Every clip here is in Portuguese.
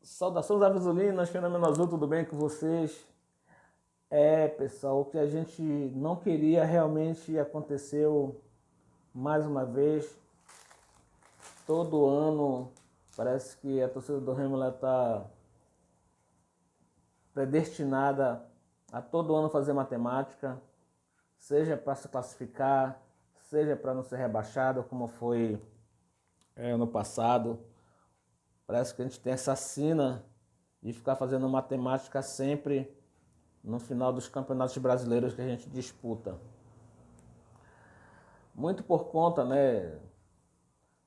Saudações avizulinas, Fenômeno Azul, tudo bem com vocês? Pessoal, o que a gente não queria realmente aconteceu mais uma vez. Todo ano parece que a torcida do Remo está predestinada a todo ano fazer matemática, seja para se classificar, seja para não ser rebaixado, como foi ano passado. Parece que a gente tem essa sina de ficar fazendo matemática sempre no final dos campeonatos brasileiros que a gente disputa. Muito por conta,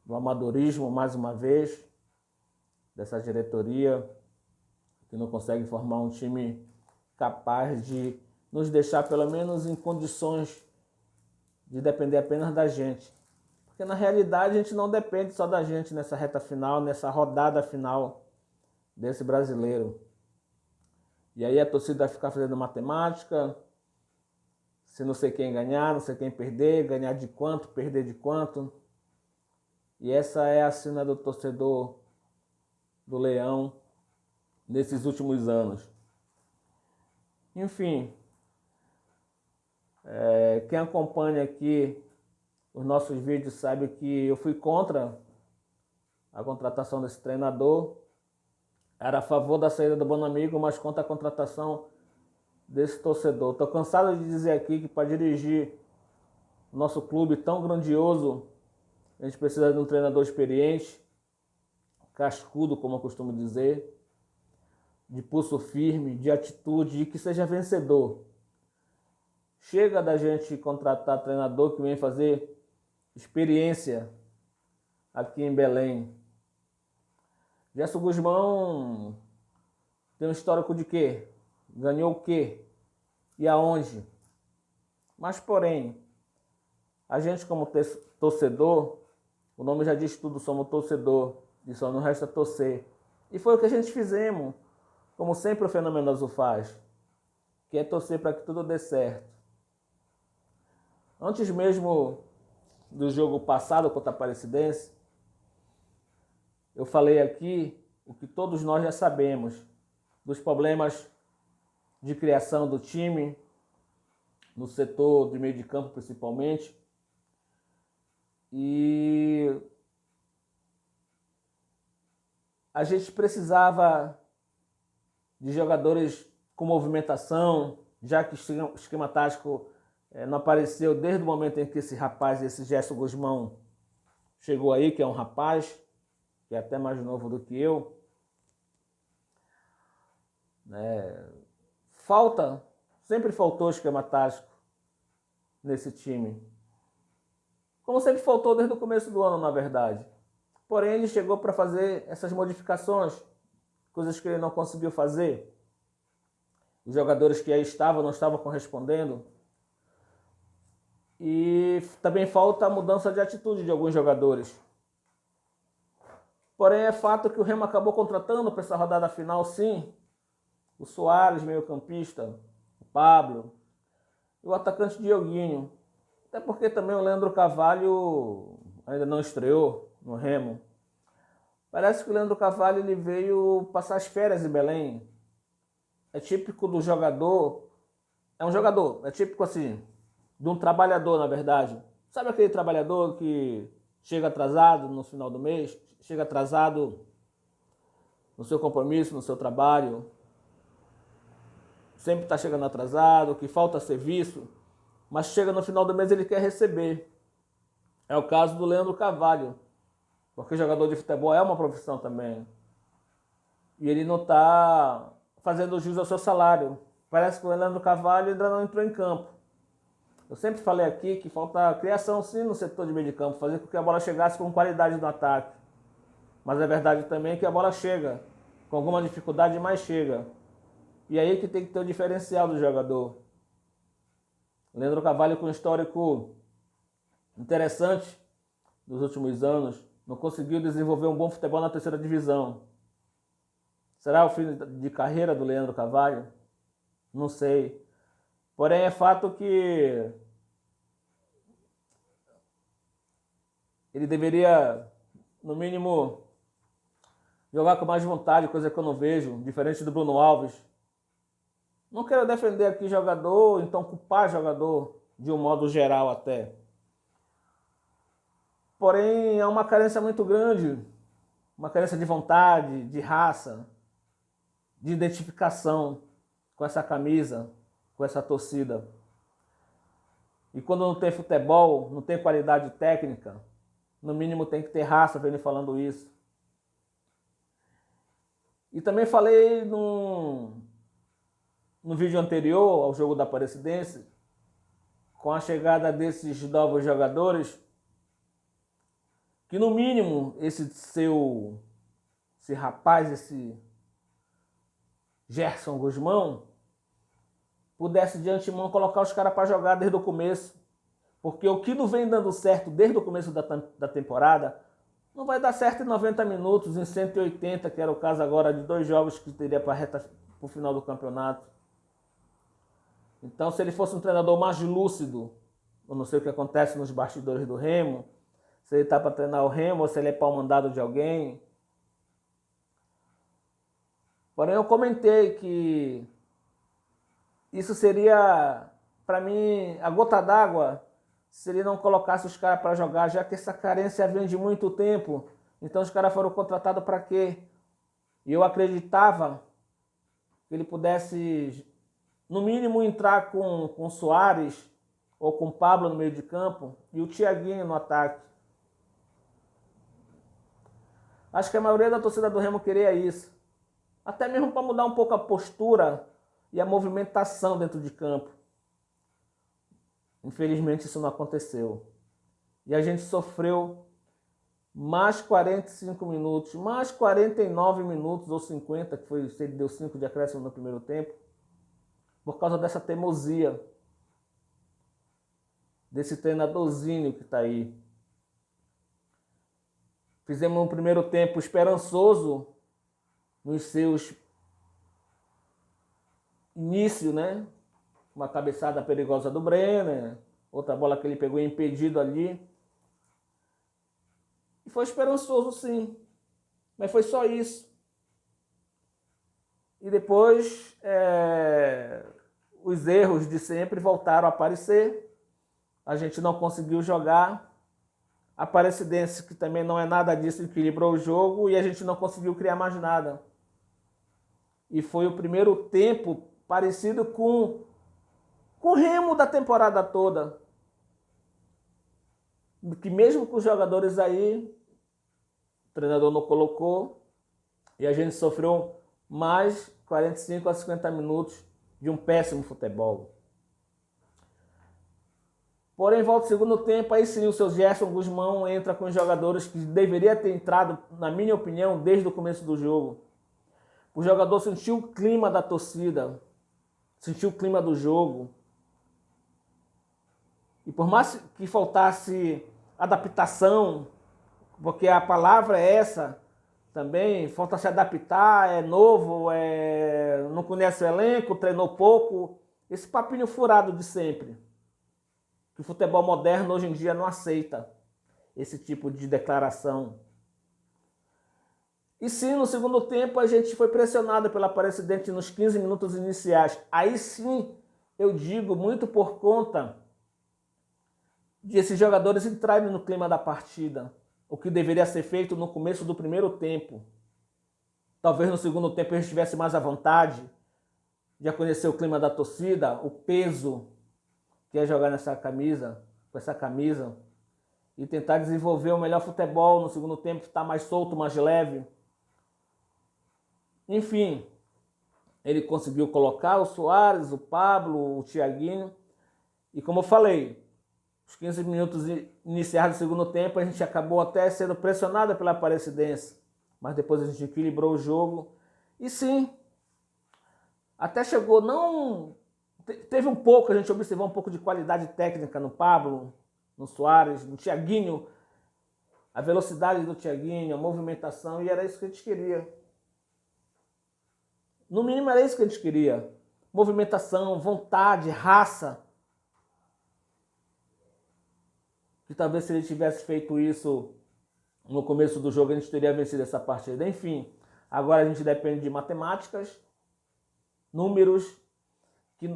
do amadorismo, mais uma vez, dessa diretoria, que não consegue formar um time capaz de nos deixar, pelo menos, em condições de depender apenas da gente. Porque, na realidade, a gente não depende só da gente nessa reta final, nessa rodada final desse brasileiro. E aí a torcida vai ficar fazendo matemática, se não sei quem ganhar, não sei quem perder, ganhar de quanto, perder de quanto. E essa é a sina do torcedor do Leão nesses últimos anos. Enfim, quem acompanha aqui os nossos vídeos sabe que eu fui contra a contratação desse treinador. Era a favor da saída do Bonamigo, mas contra a contratação desse torcedor. Estou cansado de dizer aqui que para dirigir o nosso clube tão grandioso, a gente precisa de um treinador experiente, cascudo, como eu costumo dizer, de pulso firme, de atitude e que seja vencedor. Chega da gente contratar treinador que vem fazer experiência aqui em Belém. Gerson Gusmão tem um histórico de quê? Ganhou o quê? E aonde? Mas, porém, a gente como torcedor, o nome já diz tudo, somos torcedor, e só não resta torcer. E foi o que a gente fizemos, como sempre o Fenômeno Azul faz, que é torcer para que tudo dê certo. Antes mesmo do jogo passado contra a Aparecidense, eu falei aqui o que todos nós já sabemos, dos problemas de criação do time, no setor de meio de campo principalmente. E a gente precisava de jogadores com movimentação, já que o esquema tático não apareceu desde o momento em que esse rapaz, esse Gerson Gusmão, chegou aí, que é um rapaz, que é até mais novo do que eu. Sempre faltou esquema tático nesse time. Como sempre faltou desde o começo do ano, na verdade. Porém, ele chegou para fazer essas modificações, coisas que ele não conseguiu fazer. Os jogadores que aí estavam não estavam correspondendo. E também falta a mudança de atitude de alguns jogadores. Porém, é fato que o Remo acabou contratando para essa rodada final, sim, o Soares, meio-campista, o Pablo, e o atacante Dioguinho. Até porque também o Leandro Carvalho ainda não estreou no Remo. Parece que o Leandro Carvalho ele veio passar as férias em Belém. É típico do jogador. É típico assim, de um trabalhador, na verdade. Sabe aquele trabalhador que chega atrasado no final do mês? Chega atrasado no seu compromisso, no seu trabalho? Sempre está chegando atrasado, que falta serviço, mas chega no final do mês ele quer receber. É o caso do Leandro Carvalho, porque jogador de futebol é uma profissão também. E ele não está fazendo jus ao seu salário. Parece que o Leandro Carvalho ainda não entrou em campo. Eu sempre falei aqui que falta criação sim no setor de meio de campo, fazer com que a bola chegasse com qualidade no ataque. Mas é verdade também que a bola chega, com alguma dificuldade, mas chega. E aí que tem que ter o diferencial do jogador. Leandro Carvalho com um histórico interessante nos últimos anos, não conseguiu desenvolver um bom futebol na terceira divisão. Será o fim de carreira do Leandro Carvalho? Não sei. Porém, é fato que ele deveria, no mínimo, jogar com mais vontade, coisa que eu não vejo, diferente do Bruno Alves. Não quero defender aqui jogador, então culpar jogador de um modo geral até. Porém, há uma carência muito grande, uma carência de vontade, de raça, de identificação com essa camisa, com essa torcida. E quando não tem futebol, não tem qualidade técnica, no mínimo tem que ter raça, vem falando isso. E também falei no vídeo anterior ao jogo da Aparecidense, com a chegada desses novos jogadores, que no mínimo esse rapaz, esse Gerson Guzmão, pudesse de antemão colocar os caras para jogar desde o começo. Porque o que não vem dando certo desde o começo da temporada, não vai dar certo em 90 minutos, em 180, que era o caso agora de 2 jogos que teria para o final do campeonato. Então, se ele fosse um treinador mais lúcido, eu não sei o que acontece nos bastidores do Remo, se ele está para treinar o Remo ou se ele é pau mandado de alguém. Porém, eu comentei que isso seria, para mim, a gota d'água se ele não colocasse os caras para jogar, já que essa carência vem de muito tempo. Então os caras foram contratados para quê? E eu acreditava que ele pudesse, no mínimo, entrar com o Soares ou com o Pablo no meio de campo e o Thiaguinho no ataque. Acho que a maioria da torcida do Remo queria isso. Até mesmo para mudar um pouco a postura e a movimentação dentro de campo. Infelizmente isso não aconteceu. E a gente sofreu mais 45 minutos, mais 49 minutos ou 50, que foi, se ele deu 5 de acréscimo no primeiro tempo, por causa dessa teimosia, desse treinadorzinho que está aí. Fizemos um primeiro tempo esperançoso nos seus inícios, né? Uma cabeçada perigosa do Brenner, outra bola que ele pegou impedido ali. E foi esperançoso, sim, mas foi só isso. E depois os erros de sempre voltaram a aparecer. A gente não conseguiu jogar. A Aparecidense, que também não é nada disso, equilibrou o jogo e a gente não conseguiu criar mais nada. E foi o primeiro tempo parecido com o Remo da temporada toda. Que mesmo com os jogadores aí, o treinador não colocou e a gente sofreu mais 45 a 50 minutos de um péssimo futebol. Porém, volta o segundo tempo, aí sim o seu Gerson Guzmão entra com os jogadores que deveria ter entrado, na minha opinião, desde o começo do jogo. O jogador sentiu o clima da torcida, sentiu o clima do jogo. E por mais que faltasse adaptação, porque a palavra é essa também, falta se adaptar, é novo, não conhece o elenco, treinou pouco, esse papinho furado de sempre. Que o futebol moderno hoje em dia não aceita esse tipo de declaração. E sim, no segundo tempo a gente foi pressionado pela Aparecidense nos 15 minutos iniciais. Aí sim, eu digo, muito por conta de esses jogadores entrarem no clima da partida. O que deveria ser feito no começo do primeiro tempo. Talvez no segundo tempo eles estivessem mais à vontade, já conhecer o clima da torcida, o peso que é jogar nessa camisa, com essa camisa, e tentar desenvolver o melhor futebol no segundo tempo, estar mais solto, mais leve. Enfim, ele conseguiu colocar o Soares, o Pablo, o Thiaguinho, e como eu falei, os 15 minutos iniciais do segundo tempo, a gente acabou até sendo pressionado pela Aparecidense, mas depois a gente equilibrou o jogo, e sim, até chegou, não... Teve um pouco, a gente observou um pouco de qualidade técnica no Pablo, no Soares, no Thiaguinho, a velocidade do Thiaguinho, a movimentação, e era isso que a gente queria. No mínimo era isso que a gente queria. Movimentação, vontade, raça. Que talvez se ele tivesse feito isso no começo do jogo, a gente teria vencido essa partida. Enfim, Agora a gente depende de matemáticas, números, que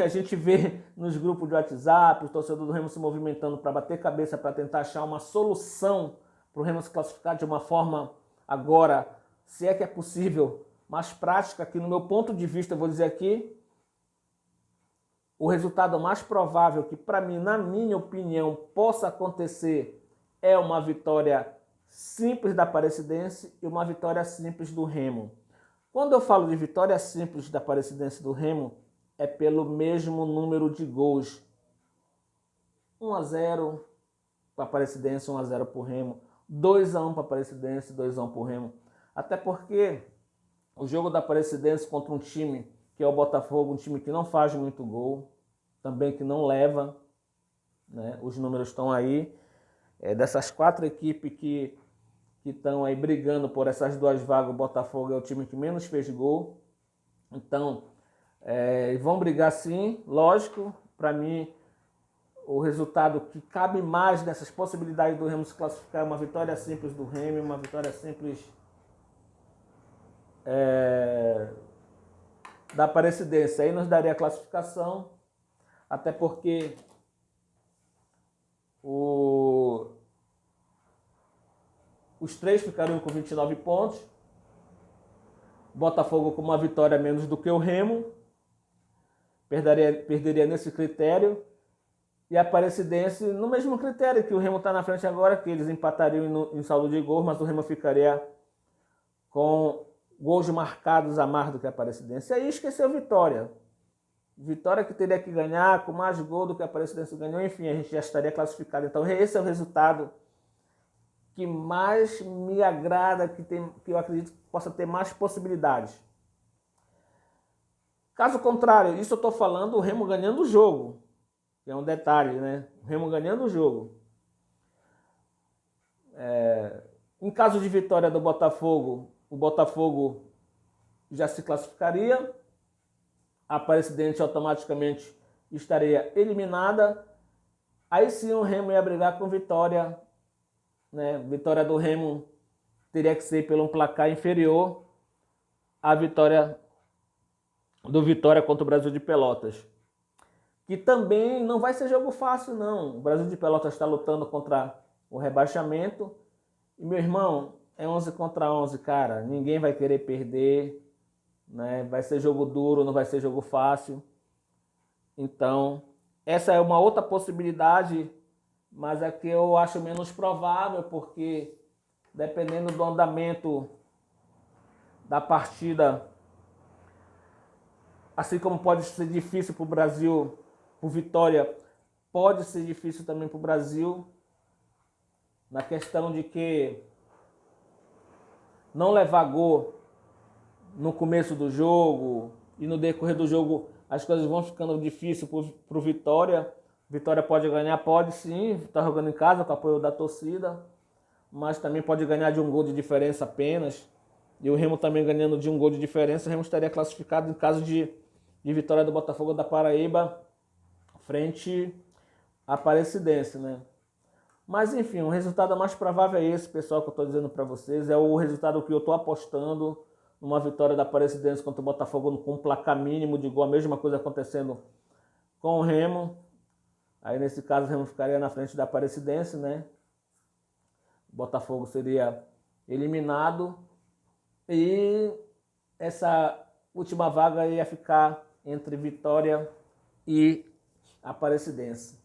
a gente vê nos grupos de WhatsApp, o torcedor do Remo se movimentando para bater cabeça, para tentar achar uma solução para o Remo se classificar de uma forma agora, se é que é possível, mais prática, que no meu ponto de vista, eu vou dizer aqui, o resultado mais provável que para mim, na minha opinião, possa acontecer é uma vitória simples da Aparecidense e uma vitória simples do Remo. Quando eu falo de vitória simples da Aparecidense e do Remo, é pelo mesmo número de gols. 1-0 para a Aparecidense, 1-0 para o Remo. 2-1 para a Aparecidense, 2-1 para o Remo. Até porque o jogo da Aparecidense contra um time que é o Botafogo, um time que não faz muito gol, também que não leva, né? Os números estão aí. Dessas 4 equipes que estão aí brigando por essas 2 vagas, o Botafogo é o time que menos fez gol. Então, vão brigar sim, lógico. Para mim, o resultado que cabe mais nessas possibilidades do Remo se classificar é uma vitória simples do Remo, uma vitória simples da Aparecidense. Aí nos daria a classificação, até porque os 3 ficariam com 29 pontos. Botafogo com uma vitória menos do que o Remo, perderia nesse critério. E a Aparecidense no mesmo critério, que o Remo está na frente agora, que eles empatariam em saldo de gols, mas o Remo ficaria com gols marcados a mais do que a Aparecidense. Aí esqueceu Vitória. Vitória que teria que ganhar com mais gol do que a Aparecidense ganhou. Enfim, a gente já estaria classificado. Então esse é o resultado que mais me agrada, que eu acredito que possa ter mais possibilidades. Caso contrário, isso eu estou falando o Remo ganhando o jogo, que é um detalhe, né? O Remo ganhando o jogo. Em caso de vitória do Botafogo, o Botafogo já se classificaria, a Aparecidense automaticamente estaria eliminada. Aí sim o Remo ia brigar com Vitória, né? Vitória do Remo teria que ser pelo um placar inferior à vitória do Vitória contra o Brasil de Pelotas. Que também não vai ser jogo fácil, não. O Brasil de Pelotas está lutando contra o rebaixamento. E, meu irmão, é 11 contra 11, cara. Ninguém vai querer perder, né? Vai ser jogo duro, não vai ser jogo fácil. Então, essa é uma outra possibilidade, mas é que eu acho menos provável, porque dependendo do andamento da partida, assim como pode ser difícil para o Brasil, para o Vitória, pode ser difícil também para o Brasil, na questão de que não levar gol no começo do jogo e no decorrer do jogo as coisas vão ficando difíceis para o Vitória. Vitória pode ganhar, pode sim, está jogando em casa com o apoio da torcida, mas também pode ganhar de um gol de diferença apenas. E o Remo também ganhando de um gol de diferença, o Remo estaria classificado em caso de vitória do Botafogo da Paraíba frente à Aparecidense, né? Mas enfim, o resultado mais provável é esse, pessoal, que eu estou dizendo para vocês. É o resultado que eu estou apostando, numa vitória da Aparecidense contra o Botafogo com um placar mínimo de gol, a mesma coisa acontecendo com o Remo. Aí nesse caso o Remo ficaria na frente da Aparecidense, né? O Botafogo seria eliminado e essa última vaga ia ficar entre Vitória e Aparecidense.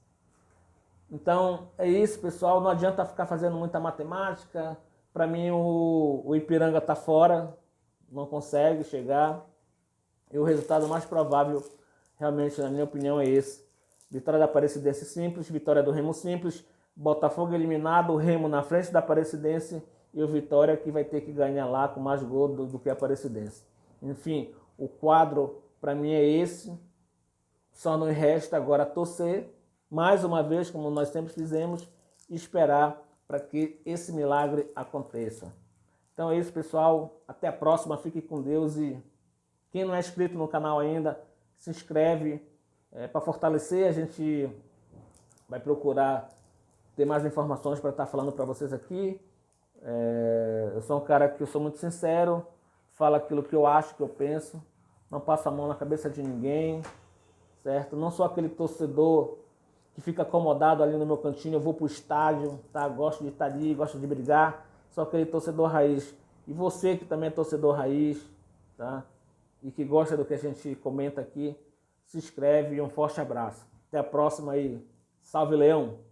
Então é isso, pessoal. Não adianta ficar fazendo muita matemática. Para mim o Ipiranga está fora, não consegue chegar. E o resultado mais provável, realmente, na minha opinião, é esse. Vitória da Aparecidense simples, vitória do Remo simples, Botafogo eliminado, o Remo na frente da Aparecidense e o Vitória que vai ter que ganhar lá com mais gol do que a Aparecidense. Enfim, o quadro para mim é esse. Só nos resta agora torcer, mais uma vez, como nós sempre fizemos, e esperar para que esse milagre aconteça. Então é isso, pessoal. Até a próxima. Fique com Deus. E quem não é inscrito no canal ainda, se inscreve. Para fortalecer, a gente vai procurar ter mais informações para estar falando para vocês aqui. Eu sou um cara que eu sou muito sincero, falo aquilo que eu acho, que eu penso, não passo a mão na cabeça de ninguém, certo? Não sou aquele torcedor que fica acomodado ali no meu cantinho, eu vou pro estádio, tá? Gosto de estar ali, gosto de brigar, sou aquele torcedor raiz. E você que também é torcedor raiz, tá? E que gosta do que a gente comenta aqui, se inscreve e um forte abraço. Até a próxima aí. Salve, Leão!